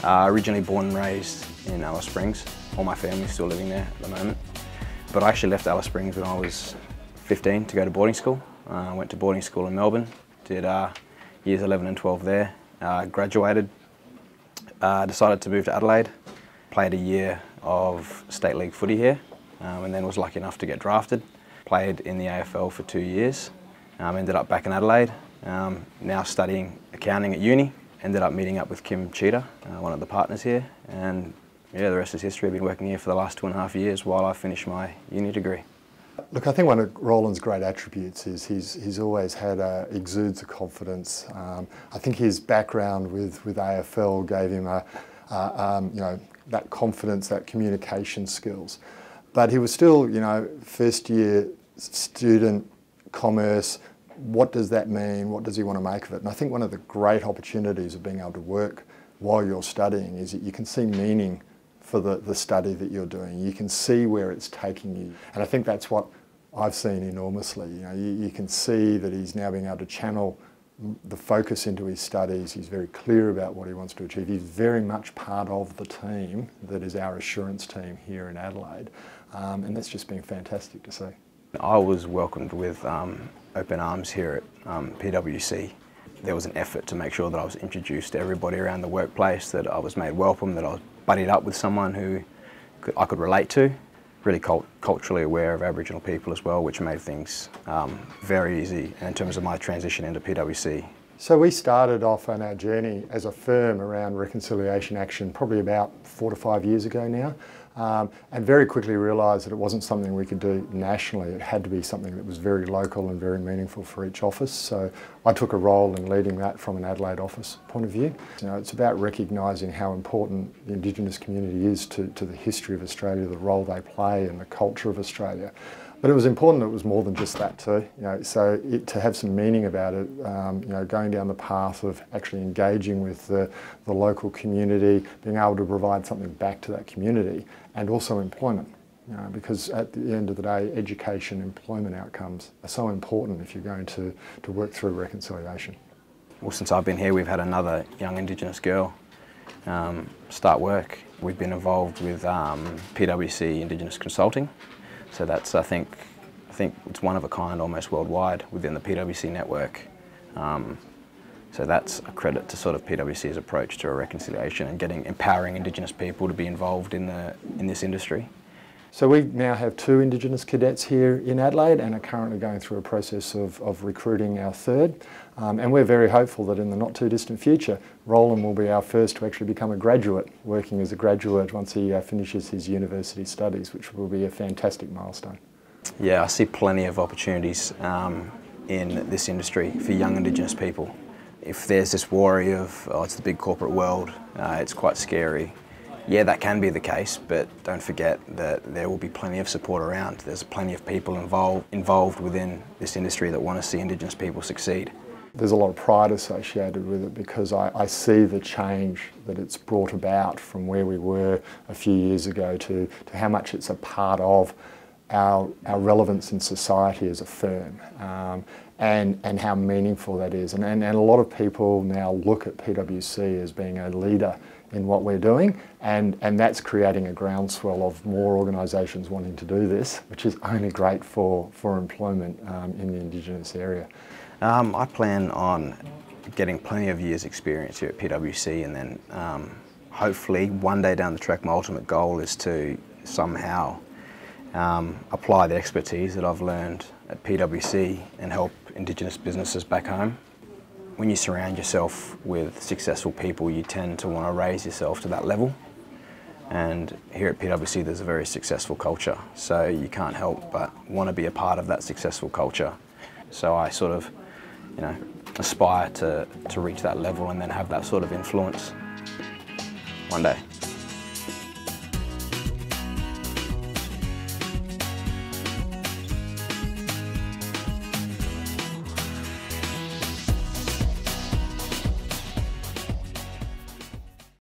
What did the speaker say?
Originally born and raised in Alice Springs. All my family's still living there at the moment. But I actually left Alice Springs when I was 15 to go to boarding school. I went to boarding school in Melbourne, did years 11 and 12 there, graduated, decided to move to Adelaide, played a year of State League footy here, and then was lucky enough to get drafted. Played in the AFL for 2 years, ended up back in Adelaide, now studying accounting at uni. Ended up meeting up with Kim Cheetah, one of the partners here, and yeah, the rest is history. I've been working here for the last 2.5 years while I finish my uni degree. Look, I think one of Roland's great attributes is he's always had exudes a confidence. I think his background with AFL gave him you know, that confidence, that communication skills. But he was still, you know, first year student, commerce. What does that mean? What does he want to make of it? And I think one of the great opportunities of being able to work while you're studying is that you can see meaning for the study that you're doing. You can see where it's taking you. And I think that's what I've seen enormously. You know, you can see that he's now being able to channel the focus into his studies. He's very clear about what he wants to achieve. He's very much part of the team that is our assurance team here in Adelaide. And that's just been fantastic to see. I was welcomed with open arms here at PwC. There was an effort to make sure that I was introduced to everybody around the workplace, that I was made welcome, that I was buddied up with someone who I could relate to. Really culturally aware of Aboriginal people as well, which made things very easy in terms of my transition into PwC. So we started off on our journey as a firm around reconciliation action probably about 4 to 5 years ago now, and very quickly realised that it wasn't something we could do nationally. It had to be something that was very local and very meaningful for each office. So I took a role in leading that from an Adelaide office point of view. You know, it's about recognising how important the Indigenous community is to the history of Australia, the role they play in the culture of Australia. But it was important that it was more than just that too. You know, so to have some meaning about it, you know, going down the path of actually engaging with the local community, being able to provide something back to that community, and also employment. You know, because at the end of the day, education, employment outcomes are so important if you're going to work through reconciliation. Well, since I've been here, we've had another young Indigenous girl start work. We've been involved with PwC Indigenous Consulting. So that's, I think it's one of a kind almost worldwide within the PwC network. So that's a credit to sort of PwC's approach to a reconciliation and empowering Indigenous people to be involved in this industry. So we now have 2 Indigenous cadets here in Adelaide and are currently going through a process of recruiting our 3rd. And we're very hopeful that in the not too distant future, Roland will be our first to actually become a graduate, working as a graduate once he finishes his university studies, which will be a fantastic milestone. Yeah, I see plenty of opportunities in this industry for young Indigenous people. If there's this worry of, oh, it's the big corporate world, it's quite scary. Yeah, that can be the case, but don't forget that there will be plenty of support around. There's plenty of people involved within this industry that want to see Indigenous people succeed. There's a lot of pride associated with it because I see the change that it's brought about from where we were a few years ago to how much it's a part of our relevance in society as a firm, and how meaningful that is. And a lot of people now look at PwC as being a leader in what we're doing, and that's creating a groundswell of more organisations wanting to do this, which is only great for employment in the Indigenous area. I plan on getting plenty of years experience here at PwC, and then hopefully one day down the track my ultimate goal is to somehow apply the expertise that I've learned at PwC and help Indigenous businesses back home. When you surround yourself with successful people, you tend to want to raise yourself to that level. And here at PwC there's a very successful culture, so you can't help but want to be a part of that successful culture. So I sort of, you know, aspire to reach that level and then have that sort of influence one day.